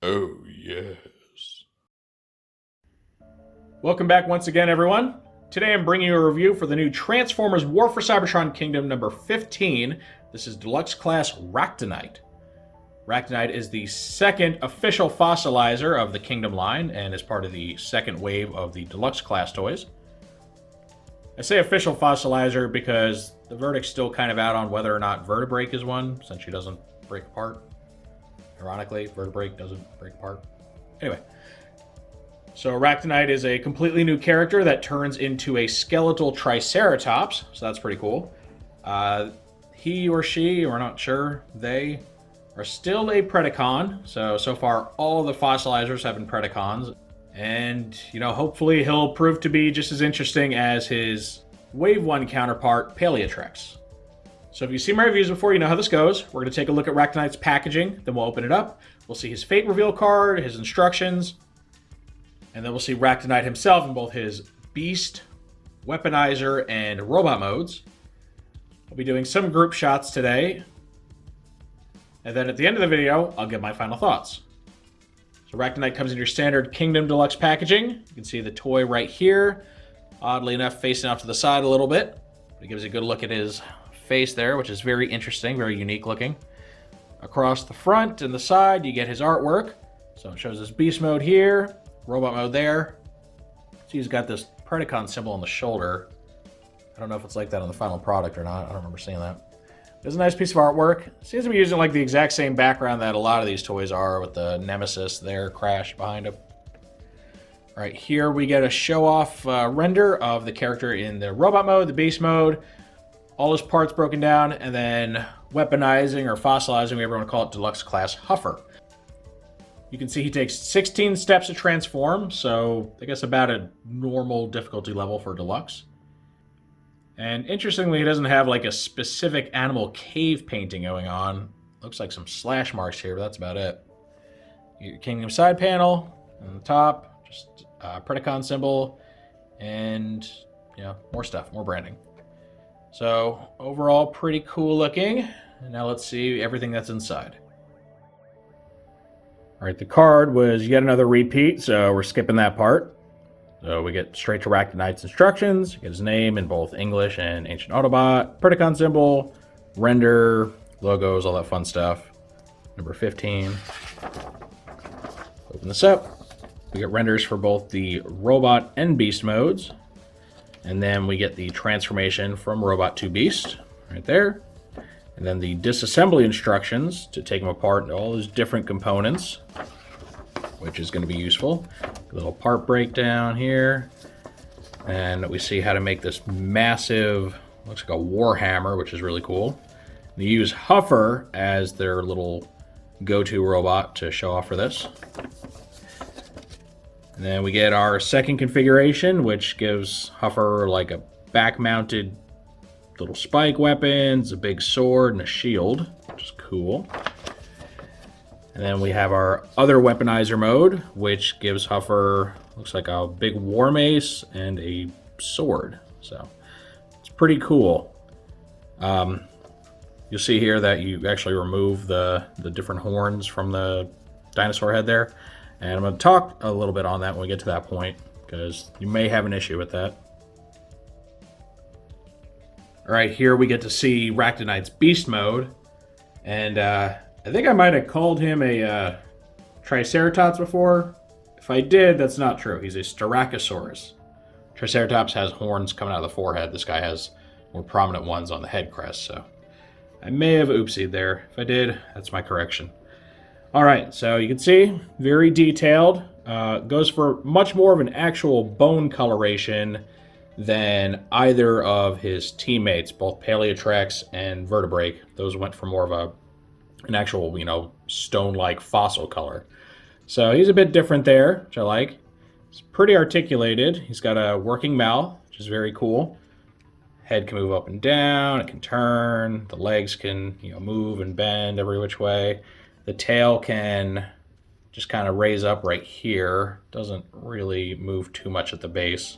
Oh, yes. Welcome back once again, everyone. Today I'm bringing you a review for the new Transformers War for Cybertron Kingdom number 15. This is Deluxe class Ractonite. Ractonite is the second official fossilizer of the Kingdom line and is part of the second wave of the Deluxe class toys. I say official fossilizer because the verdict's still kind of out on whether or not Vertebrake is one, since she doesn't break apart. Ironically, Vertebrake doesn't break apart. Anyway, so Ractonite is a completely new character that turns into a skeletal Triceratops, so that's pretty cool. He or she, we're not sure, they are still a Predacon, so far all the fossilizers have been Predacons, and, hopefully he'll prove to be just as interesting as his Wave 1 counterpart, Paleotrex. So if you've seen my reviews before, you know how this goes. We're going to take a look at Ractonite's packaging, then we'll open it up. We'll see his fate reveal card, his instructions, and then we'll see Ractonite himself in both his Beast, Weaponizer, and Robot modes. I'll be doing some group shots today, and then at the end of the video, I'll give my final thoughts. So Ractonite comes in your standard Kingdom Deluxe packaging. You can see the toy right here, oddly enough facing off to the side a little bit. It gives you a good look at his face there, which is very interesting, very unique looking. Across the front and the side, you get his artwork. So it shows his Beast mode here, Robot mode there. So he's got this Predacon symbol on the shoulder. I don't know if it's like that on the final product or not. I don't remember seeing that. It's a nice piece of artwork. Seems to be using like the exact same background that a lot of these toys are, with the Nemesis there, Crash behind him. All right, here we get a show-off render of the character in the Robot mode, the Beast mode, all his parts broken down, and then weaponizing or fossilizing, whatever you want to call it, Deluxe class Huffer. You can see he takes 16 steps to transform, so I guess about a normal difficulty level for Deluxe. And interestingly, he doesn't have like a specific animal cave painting going on. Looks like some slash marks here, but that's about it. Your Kingdom side panel on the top, just a Predacon symbol, and more stuff, more branding. So overall, pretty cool looking. And now let's see everything that's inside. All right, the card was yet another repeat, so we're skipping that part. So we get straight to Ractonite's instructions. Get his name in both English and Ancient Autobot, Predacon symbol, render, logos, all that fun stuff. Number 15. Open this up. We get renders for both the Robot and Beast modes. And then we get the transformation from Robot to Beast, right there. And then the disassembly instructions to take them apart into all those different components, which is going to be useful. A little part breakdown here. And we see how to make this massive, looks like a Warhammer, which is really cool. They use Huffer as their little go-to robot to show off for this. And then we get our second configuration, which gives Huffer like a back-mounted little spike weapons, a big sword, and a shield, which is cool. And then we have our other weaponizer mode, which gives Huffer, looks like a big war mace and a sword. So it's pretty cool. You'll see here that you actually remove the different horns from the dinosaur head there. And I'm going to talk a little bit on that when we get to that point, because you may have an issue with that. All right, here we get to see Ractonite's Beast mode. And I think I might have called him a Triceratops before. If I did, that's not true. He's a Styracosaurus. Triceratops has horns coming out of the forehead. This guy has more prominent ones on the head crest, so I may have oopsied there. If I did, that's my correction. All right, so you can see, very detailed. Goes for much more of an actual bone coloration than either of his teammates, both Paleotrex and Vertebrake. Those went for more of an actual, stone-like fossil color. So he's a bit different there, which I like. He's pretty articulated. He's got a working mouth, which is very cool. Head can move up and down, it can turn, the legs can, move and bend every which way. The tail can just kind of raise up right here. Doesn't really move too much at the base.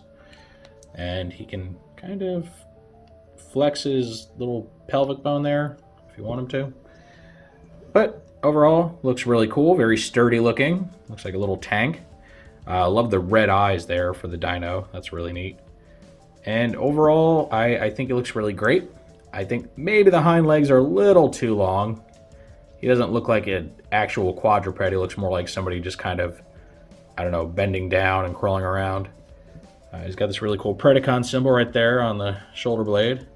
And he can kind of flex his little pelvic bone there if you want him to. But overall, looks really cool. Very sturdy looking. Looks like a little tank. I love the red eyes there for the dino. That's really neat. And overall, I think it looks really great. I think maybe the hind legs are a little too long. He doesn't look like an actual quadruped. He looks more like somebody just kind of, I don't know, bending down and crawling around. He's got this really cool Predacon symbol right there on the shoulder blade.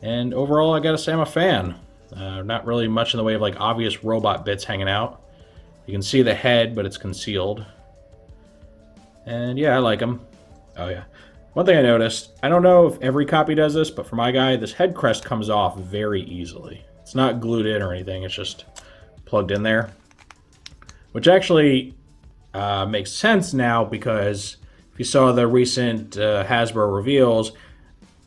And overall, I gotta say I'm a fan. Not really much in the way of like obvious robot bits hanging out. You can see the head, but it's concealed. And yeah, I like him. Oh yeah. One thing I noticed, I don't know if every copy does this, but for my guy, this head crest comes off very easily. It's not glued in or anything, it's just plugged in there. Which actually makes sense now, because if you saw the recent Hasbro reveals,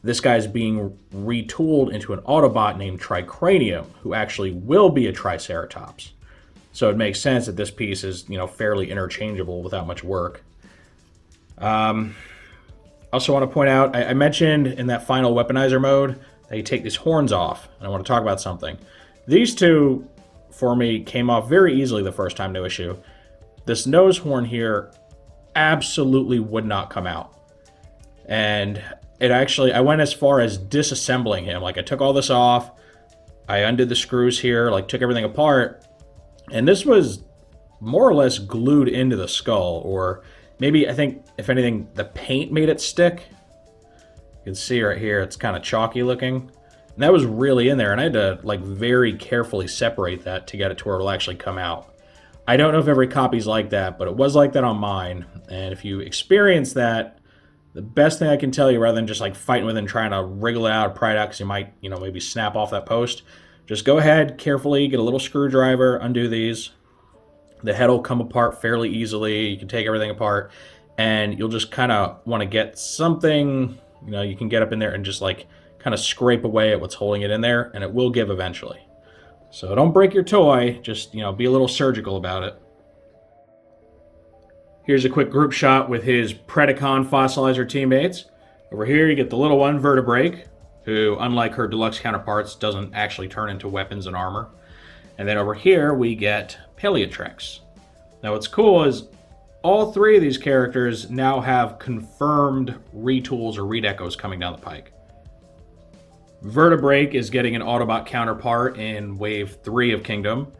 this guy's being retooled into an Autobot named Tricranium, who actually will be a Triceratops. So it makes sense that this piece is, you know, fairly interchangeable without much work. Also want to point out, I mentioned in that final weaponizer mode that you take these horns off, and I want to talk about something. These two, for me, came off very easily the first time, no issue. This nose horn here absolutely would not come out. And it actually, I went as far as disassembling him. Like, I took all this off, I undid the screws here, like took everything apart, and this was more or less glued into the skull, or maybe, I think, if anything, the paint made it stick. You can see right here, it's kind of chalky looking. And that was really in there, and I had to, like, very carefully separate that to get it to where it'll actually come out. I don't know if every copy's like that, but it was like that on mine. And if you experience that, the best thing I can tell you, rather than just, like, fighting with it and trying to wriggle it out or pry it out because you might, you know, maybe snap off that post, just go ahead, carefully, get a little screwdriver, undo these. The head will come apart fairly easily. You can take everything apart, and you'll just kind of want to get something, you know, you can get up in there and just like kind of scrape away at what's holding it in there, and it will give eventually. So don't break your toy, just, you know, be a little surgical about it. Here's a quick group shot with his Predacon Fossilizer teammates. Over here you get the little one, Vertebrake, who, unlike her Deluxe counterparts, doesn't actually turn into weapons and armor. And then over here we get Paleotrex. Now what's cool is all three of these characters now have confirmed retools or redecos coming down the pike. Vertebrake is getting an Autobot counterpart in Wave 3 of Kingdom.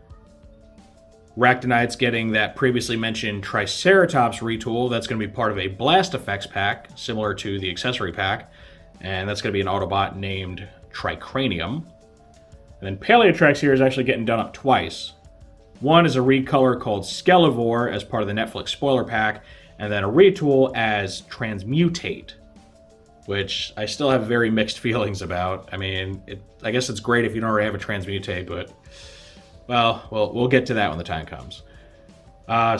Ractonite's getting that previously mentioned Triceratops retool. That's going to be part of a Blast Effects pack, similar to the accessory pack. And that's going to be an Autobot named Tricranium. And then Paleotrex here is actually getting done up twice. One is a recolor called Skelevore as part of the Netflix spoiler pack, and then a retool as Transmutate, which I still have very mixed feelings about. I mean, I guess it's great if you don't already have a Transmutate, but, well, we'll get to that when the time comes.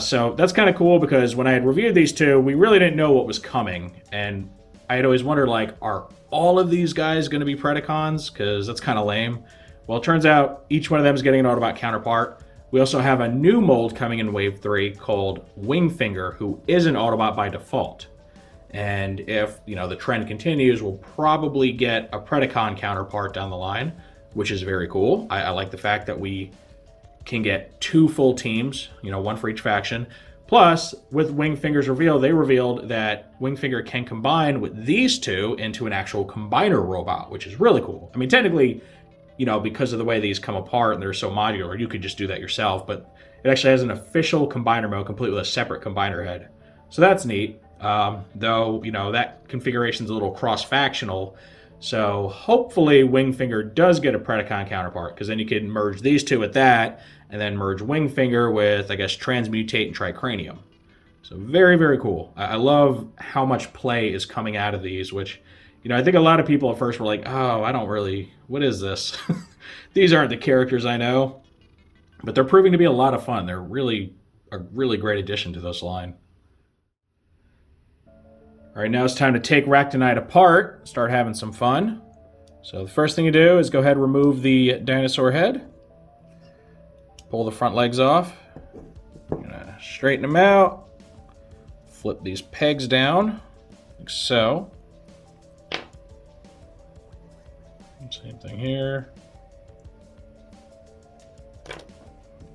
So that's kind of cool, because when I had reviewed these two, we really didn't know what was coming, and I had always wondered, like, are all of these guys going to be Predacons? Because that's kind of lame. Well, it turns out each one of them is getting an Autobot counterpart. We also have a new mold coming in Wave 3 called Wingfinger, who is an Autobot by default. And if, you know, the trend continues, we'll probably get a Predacon counterpart down the line, which is very cool. I like the fact that we can get 2 full teams, you know, 1 for each faction. Plus, with Wingfinger's reveal, they revealed that Wingfinger can combine with these 2 into an actual combiner robot, which is really cool. I mean, technically, you know, because of the way these come apart and they're so modular, you could just do that yourself, but it actually has an official combiner mode, complete with a separate combiner head. So that's neat, though, you know, that configuration's a little cross-factional, so hopefully Wingfinger does get a Predacon counterpart, because then you can merge these 2 with that, and then merge Wingfinger with, I guess, Transmutate and Tricranium. So very, very cool. I love how much play is coming out of these, which, you know, I think a lot of people at first were like, oh, I don't really, what is this? These aren't the characters I know. But they're proving to be a lot of fun. They're really a really great addition to this line. All right, now it's time to take Ractonite apart, start having some fun. So the first thing you do is go ahead and remove the dinosaur head. Pull the front legs off. I'm gonna straighten them out. Flip these pegs down, like so. Same thing here.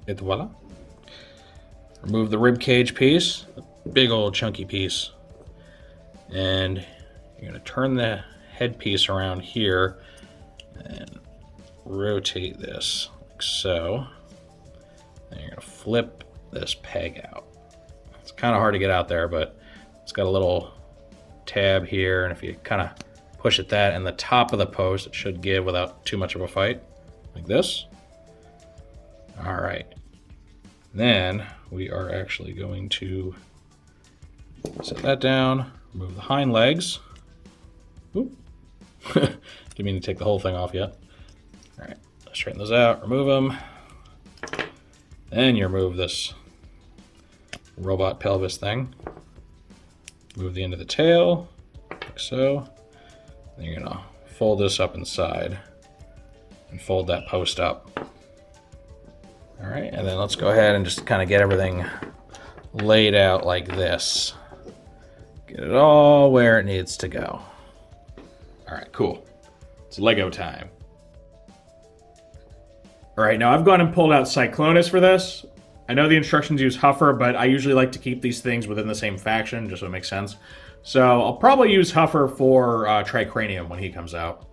Et voila. Remove the rib cage piece, a big old chunky piece. And you're going to turn the headpiece around here and rotate this like so. And you're going to flip this peg out. It's kind of hard to get out there, but it's got a little tab here, and if you kind of push at that and the top of the post, it should give without too much of a fight, like this. All right. Then we are actually going to set that down, remove the hind legs. Oop. Didn't mean to take the whole thing off yet. All right, let's straighten those out, remove them. Then you remove this robot pelvis thing. Move the end of the tail, like so. Then you're gonna fold this up inside and fold that post up. All right, and then let's go ahead and just kind of get everything laid out like this. Get it all where it needs to go. All right, cool. It's Lego time. All right, now I've gone and pulled out Cyclonus for this. I know the instructions use Huffer, but I usually like to keep these things within the same faction, just so it makes sense. So I'll probably use Huffer for Tricranium when he comes out,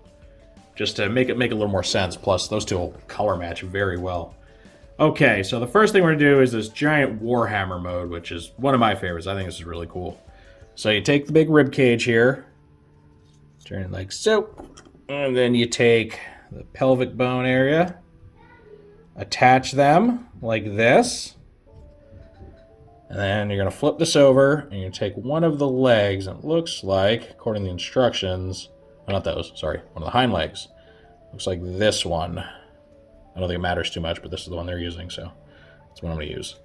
just to make it make a little more sense. Plus, those two will color match very well. Okay, so the first thing we're gonna do is this giant Warhammer mode, which is one of my favorites. I think this is really cool. So you take the big rib cage here, turn it like so, and then you take the pelvic bone area, attach them like this, and then you're going to flip this over, and you're going to take one of the legs, and it looks like, according to the instructions, oh, not those, sorry, one of the hind legs. Looks like this one. I don't think it matters too much, but this is the one they're using, so that's what I'm going to use.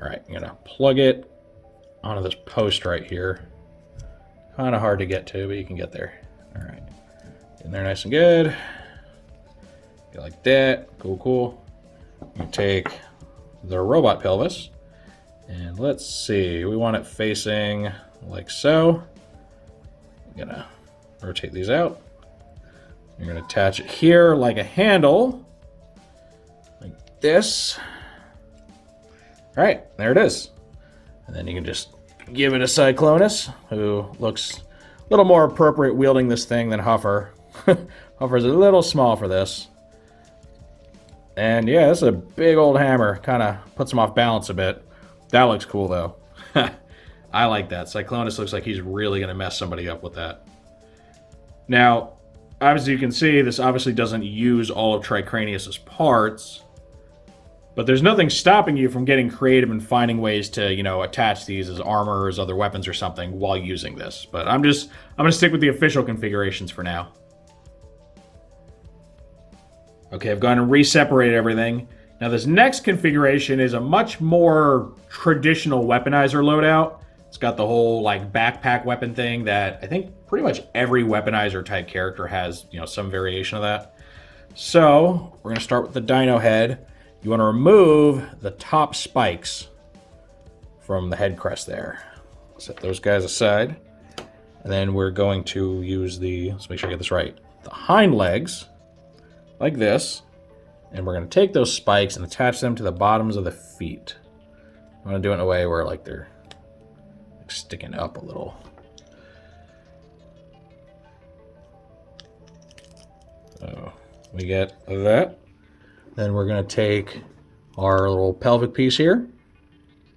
All right, I'm going to plug it onto this post right here. Kind of hard to get to, but you can get there. All right, in there nice and good. Get like that, cool, cool. You take the robot pelvis, and let's see, we want it facing like so. I'm gonna rotate these out. You're gonna attach it here like a handle, like this. All right, there it is. And then you can just give it a Cyclonus, who looks a little more appropriate wielding this thing than Huffer. Huffer's a little small for this. And yeah, this is a big old hammer. Kind of puts him off balance a bit. That looks cool, though. I like that. Cyclonus looks like he's really going to mess somebody up with that. Now, as you can see, this obviously doesn't use all of Tricranius's parts. But there's nothing stopping you from getting creative and finding ways to, you know, attach these as armor or as other weapons or something while using this. But I'm going to stick with the official configurations for now. Okay, I've gone and re-separated everything. Now this next configuration is a much more traditional weaponizer loadout. It's got the whole like backpack weapon thing that I think pretty much every weaponizer type character has, you know, some variation of that. So we're gonna start with the dino head. You wanna remove the top spikes from the head crest there. Set those guys aside. And then we're going to use let's make sure I get this right, the hind legs, like this, and we're going to take those spikes and attach them to the bottoms of the feet. I'm going to do it in a way where like they're like sticking up a little. So we get that. Then we're going to take our little pelvic piece here.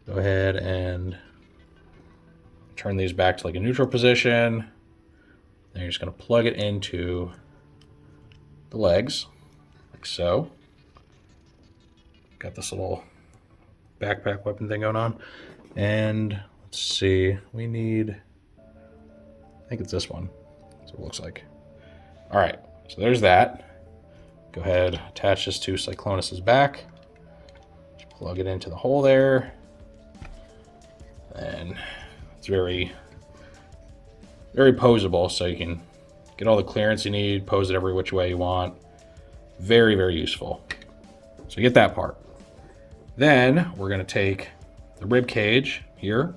Go ahead and turn these back to like a neutral position. Then you're just going to plug it into the legs. So, got this little backpack weapon thing going on. And let's see, we need, I think it's this one. That's what it looks like. All right, so there's that. Go ahead, attach this to Cyclonus's back. Just plug it into the hole there. And it's very, very posable, so you can get all the clearance you need, pose it every which way you want. Very, very useful. So you get that part. Then we're going to take the rib cage here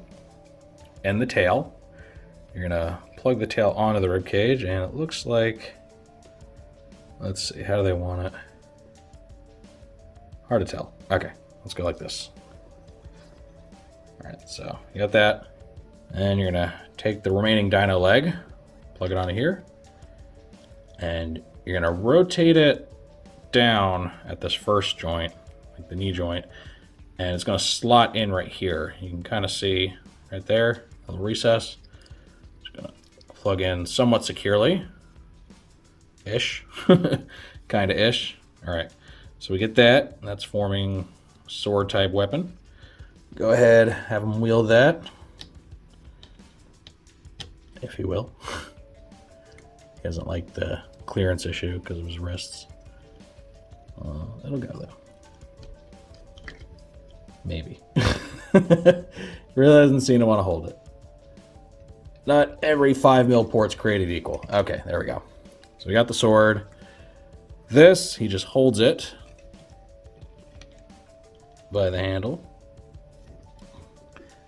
and the tail. You're going to plug the tail onto the rib cage, and it looks like, let's see, how do they want it? Hard to tell. Okay, let's go like this. All right, so you got that. And you're gonna take the remaining dino leg, plug it onto here, and you're gonna rotate it down at this first joint, like the knee joint, and it's gonna slot in right here. You can kind of see right there, a little recess. Just gonna plug in somewhat securely, ish, kind of ish. All right, so we get that. That's forming sword type weapon. Go ahead, have him wield that, if you will. He doesn't like the clearance issue because of his wrists. It'll go though. Maybe. Really doesn't seem to want to hold it. Not every 5mm port's created equal. Okay, there we go. So we got the sword. This, he just holds it by the handle.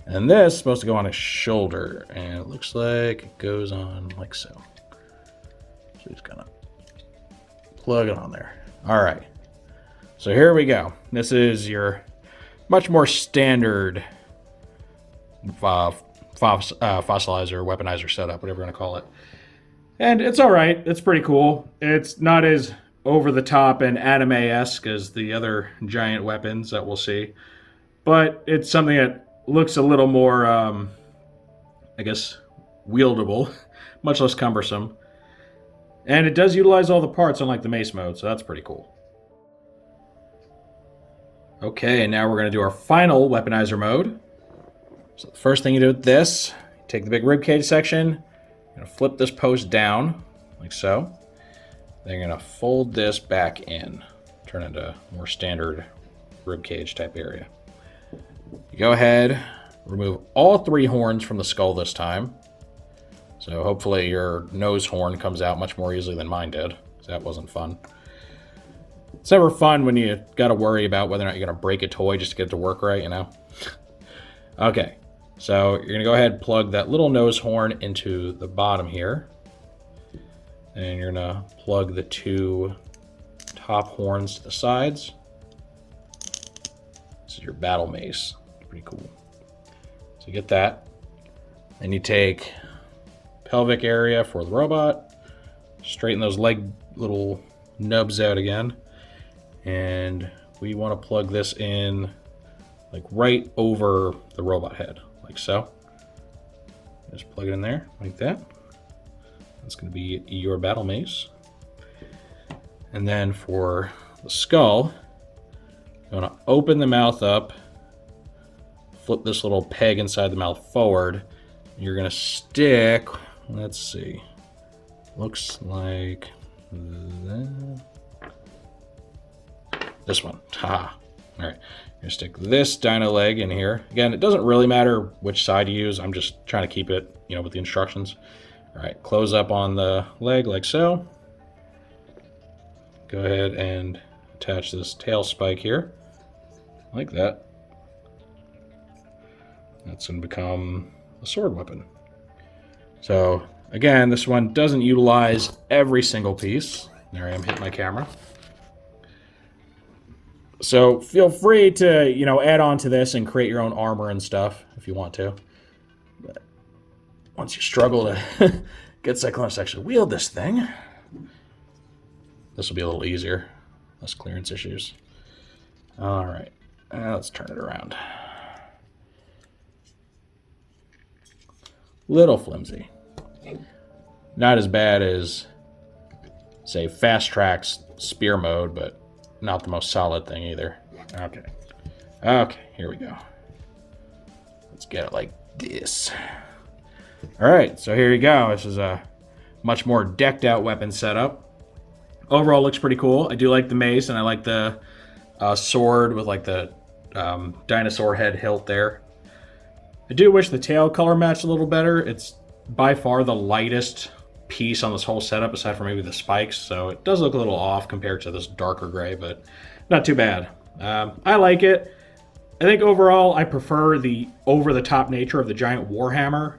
And this is supposed to go on his shoulder, and it looks like it goes on like so. So he's gonna plug it on there. All right, so here we go. This is your much more standard fossilizer, weaponizer setup, whatever you want to call it. And it's all right. It's pretty cool. It's not as over the top and anime-esque as the other giant weapons that we'll see, but it's something that looks a little more, I guess, wieldable, much less cumbersome. And it does utilize all the parts unlike the mace mode, so that's pretty cool. Okay, and now we're going to do our final weaponizer mode. So the first thing you do with this, you take the big ribcage section, you're going to flip this post down, like so. Then you're going to fold this back in, turn it into a more standard ribcage type area. You go ahead, remove all 3 horns from the skull this time. So hopefully your nose horn comes out much more easily than mine did, because that wasn't fun. It's never fun when you got to worry about whether or not you're going to break a toy just to get it to work right, you know? Okay, so you're going to go ahead and plug that little nose horn into the bottom here. And you're going to plug the 2 top horns to the sides. This is your battle mace. Pretty cool. So you get that. Then you take pelvic area for the robot, straighten those leg little nubs out again, and we want to plug this in like right over the robot head, like so. Just plug it in there like that. That's going to be your battle mace. And then for the skull, you want to open the mouth up, flip this little peg inside the mouth forward. You're going to stick, let's see, looks like this one. Ha! All right, you're going to stick this dino leg in here. Again, it doesn't really matter which side you use. I'm just trying to keep it, you know, with the instructions. All right, close up on the leg like so. Go ahead and attach this tail spike here, like that. That's going to become a sword weapon. So again, this one doesn't utilize every single piece. There I am hitting my camera. So feel free to, you know, add on to this and create your own armor and stuff if you want to. But once you struggle to get Cyclonus to actually wield this thing, this will be a little easier. Less clearance issues. All right, let's turn it around. Little flimsy. Not as bad as, say, Fast Track's spear mode, but not the most solid thing either. Okay. Okay, here we go. Let's get it like this. All right, so here you go. This is a much more decked out weapon setup. Overall, looks pretty cool. I do like the mace, and I like the sword with like the dinosaur head hilt there. I do wish the tail color matched a little better. It's by far the lightest piece on this whole setup, aside from maybe the spikes, so it does look a little off compared to this darker gray, but not too bad. I like it. I think overall I prefer the over-the-top nature of the giant Warhammer.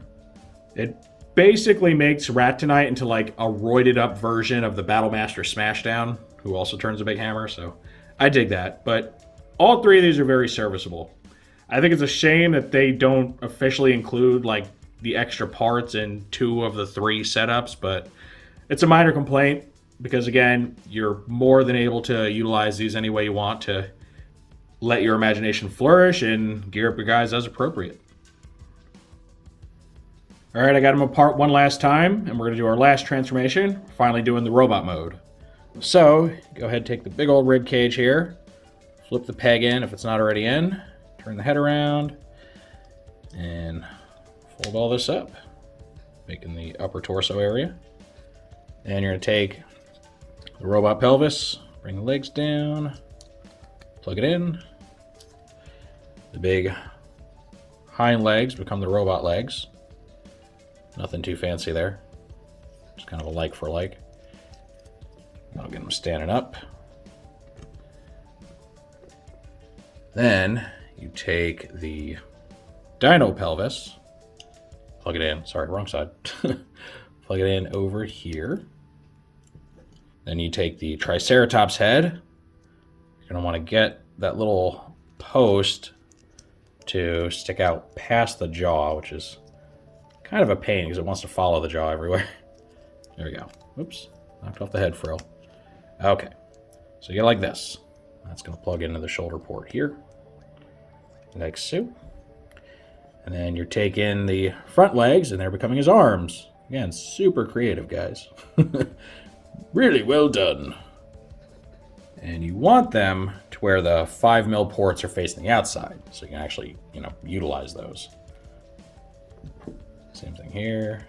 It basically makes Ractonite into like a roided up version of the Battlemaster Smashdown, who also turns a big hammer, so I dig that. But all three of these are very serviceable. I think it's a shame that they don't officially include like the extra parts in 2 of the 3 setups, but it's a minor complaint because again, you're more than able to utilize these any way you want to let your imagination flourish and gear up your guys as appropriate. All right, I got them apart one last time, and we're going to do our last transformation, finally doing the robot mode. So, go ahead and take the big old rib cage here, flip the peg in if it's not already in, turn the head around, and fold all this up, making the upper torso area. And you're going to take the robot pelvis, bring the legs down, plug it in. The big hind legs become the robot legs. Nothing too fancy there. Just kind of a like for like. I'll get them standing up. Then you take the dino pelvis, plug it in. Sorry, wrong side. Plug it in over here. Then you take the Triceratops head. You're going to want to get that little post to stick out past the jaw, which is kind of a pain because it wants to follow the jaw everywhere. There we go. Oops, knocked off the head frill. Okay, so you get like this. That's going to plug into the shoulder port here, like so. And then you're taking the front legs, and they're becoming his arms. Again, super creative, guys. Really well done. And you want them to where the 5mm ports are facing the outside, so you can actually, utilize those. Same thing here.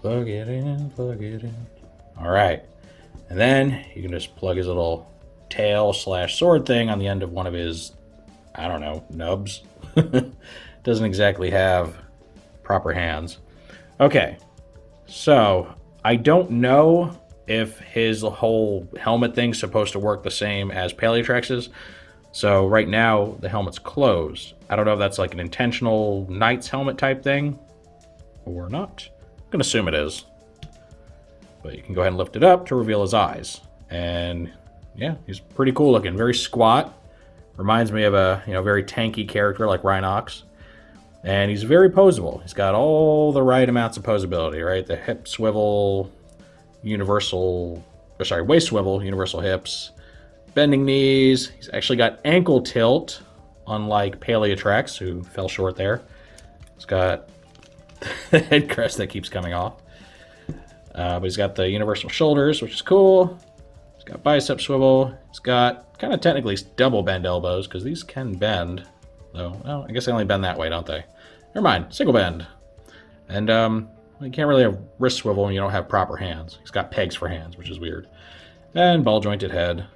Plug it in, plug it in. All right. And then you can just plug his little tail/sword thing on the end of one of his, I don't know, nubs. Doesn't exactly have proper hands. Okay. So I don't know if his whole helmet thing's supposed to work the same as Paleotrex's. So right now, the helmet's closed. I don't know if that's like an intentional knight's helmet type thing or not. I'm going to assume it is. But you can go ahead and lift it up to reveal his eyes. And yeah, he's pretty cool looking. Very squat. Reminds me of a very tanky character like Rhinox. And he's very posable. He's got all the right amounts of posability, right? The hip swivel, waist swivel, universal hips. Bending knees. He's actually got ankle tilt, unlike Paleotrex, who fell short there. He's got the head crest that keeps coming off. But he's got the universal shoulders, which is cool. He's got bicep swivel. He's got kind of technically double bend elbows, because these can bend. Though, well, I guess they only bend that way, don't they? Never mind, single bend. And you can't really have wrist swivel when you don't have proper hands. He's got pegs for hands, which is weird. And ball jointed head.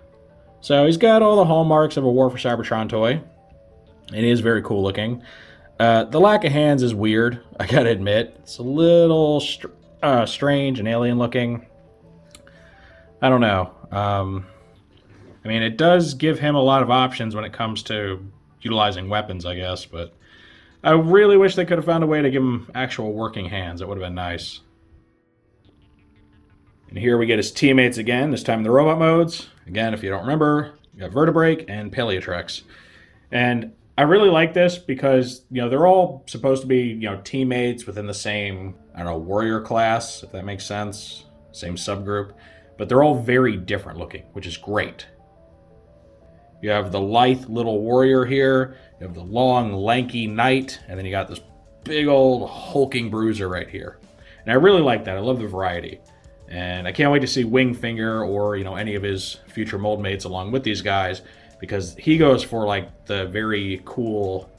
So he's got all the hallmarks of a War for Cybertron toy. And he is very cool looking. The lack of hands is weird, I gotta admit. It's a little strange and alien looking. I don't know. It does give him a lot of options when it comes to utilizing weapons, I guess. But I really wish they could have found a way to give him actual working hands. That would have been nice. And here we get his teammates again, this time in the robot modes. Again, if you don't remember, you got Vertebrake and Paleotrex. And I really like this because, they're all supposed to be, teammates within the same, warrior class, if that makes sense. Same subgroup. But they're all very different looking, which is great. You have the lithe little warrior here. You have the long, lanky knight. And then you got this big old hulking bruiser right here. And I really like that. I love the variety. And I can't wait to see Wingfinger or, any of his future mold mates along with these guys, because he goes for like the very cool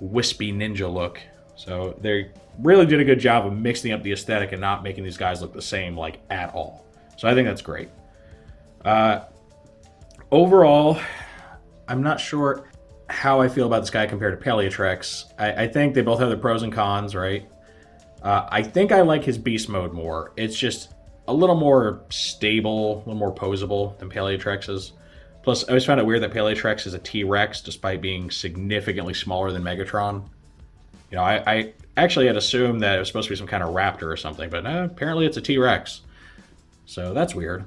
wispy ninja look. So they really did a good job of mixing up the aesthetic and not making these guys look the same like at all. So I think that's great. Overall, I'm not sure how I feel about this guy compared to Paleotrex. I think they both have their pros and cons, right? I think I like his beast mode more. It's just a little more stable, a little more posable than Paleotrex's. Plus, I always found it weird that Paleotrex is a T-Rex despite being significantly smaller than Megatron. I actually had assumed that it was supposed to be some kind of raptor or something, but apparently it's a T-Rex. So that's weird.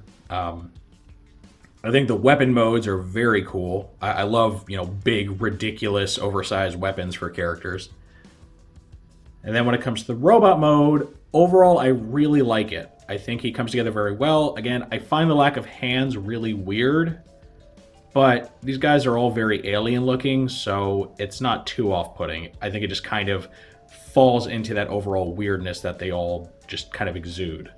I think the weapon modes are very cool. I love, big, ridiculous, oversized weapons for characters. And then when it comes to the robot mode, overall, I really like it. I think he comes together very well. Again, I find the lack of hands really weird, but these guys are all very alien looking, so it's not too off-putting. I think it just kind of falls into that overall weirdness that they all just kind of exude.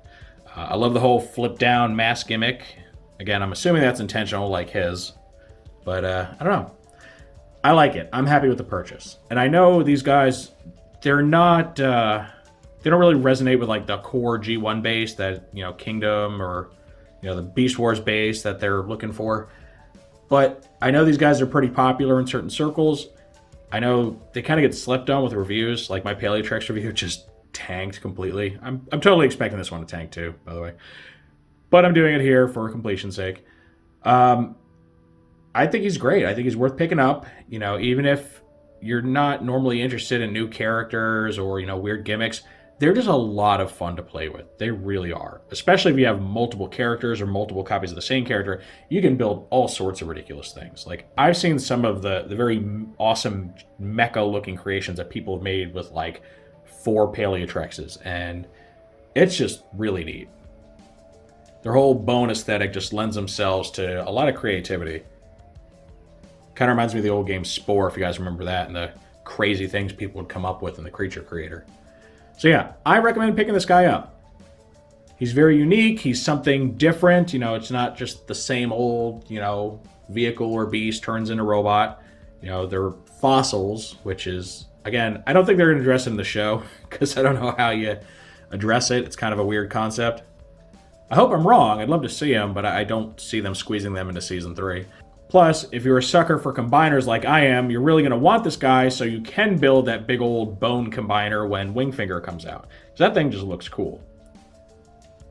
I love the whole flip-down mask gimmick. Again, I'm assuming that's intentional, like his, but I don't know. I like it. I'm happy with the purchase. And I know these guys, they're not, they don't really resonate with like the core G1 base that, Kingdom or, the Beast Wars base that they're looking for. But I know these guys are pretty popular in certain circles. I know they kind of get slept on with reviews, like my Paleotrex review just tanked completely. I'm totally expecting this one to tank too, by the way. But I'm doing it here for completion's sake. I think he's great. I think he's worth picking up. Even if you're not normally interested in new characters or, weird gimmicks, they're just a lot of fun to play with. They really are. Especially if you have multiple characters or multiple copies of the same character, you can build all sorts of ridiculous things. Like, I've seen some of the very awesome mecha-looking creations that people have made with, like, 4 Paleotrexes, and it's just really neat. Their whole bone aesthetic just lends themselves to a lot of creativity. Kind of reminds me of the old game Spore, if you guys remember that, and the crazy things people would come up with in the Creature Creator. So yeah, I recommend picking this guy up. He's very unique. He's something different. It's not just the same old, vehicle or beast turns into robot. They're fossils, which is, again, I don't think they're going to address it in the show because I don't know how you address it. It's kind of a weird concept. I hope I'm wrong. I'd love to see them, but I don't see them squeezing them into Season 3. Plus, if you're a sucker for combiners like I am, you're really going to want this guy so you can build that big old bone combiner when Wingfinger comes out. So that thing just looks cool.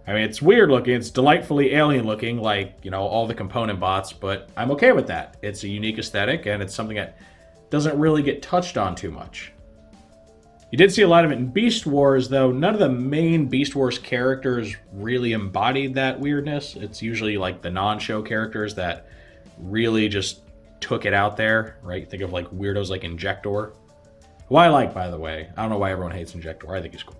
I mean, it's weird looking. It's delightfully alien looking, like, all the component bots, but I'm okay with that. It's a unique aesthetic, and it's something that doesn't really get touched on too much. You did see a lot of it in Beast Wars, though none of the main Beast Wars characters really embodied that weirdness. It's usually like the non-show characters that really just took it out there, right? Think of like weirdos like Injector, who I like, by the way. I don't know why everyone hates Injector. I think he's cool.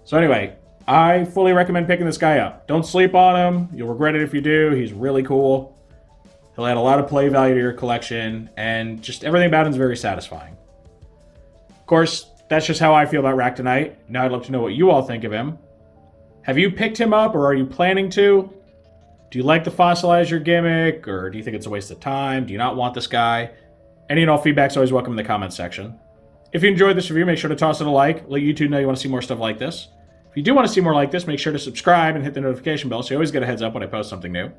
So anyway, I fully recommend picking this guy up. Don't sleep on him. You'll regret it if you do. He's really cool. He'll add a lot of play value to your collection, and just everything about him is very satisfying. Of course, that's just how I feel about Ractonite. Now I'd love to know what you all think of him. Have you picked him up, or are you planning to? Do you like the Fossilizer gimmick, or do you think it's a waste of time? Do you not want this guy? Any and all feedback's always welcome in the comments section. If you enjoyed this review, make sure to toss it a like. Let YouTube know you want to see more stuff like this. If you do want to see more like this, make sure to subscribe and hit the notification bell so you always get a heads up when I post something new.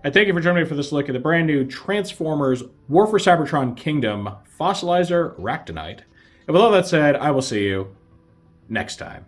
I thank you for joining me for this look at the brand new Transformers War for Cybertron Kingdom Fossilizer Ractonite. And with all that said, I will see you next time.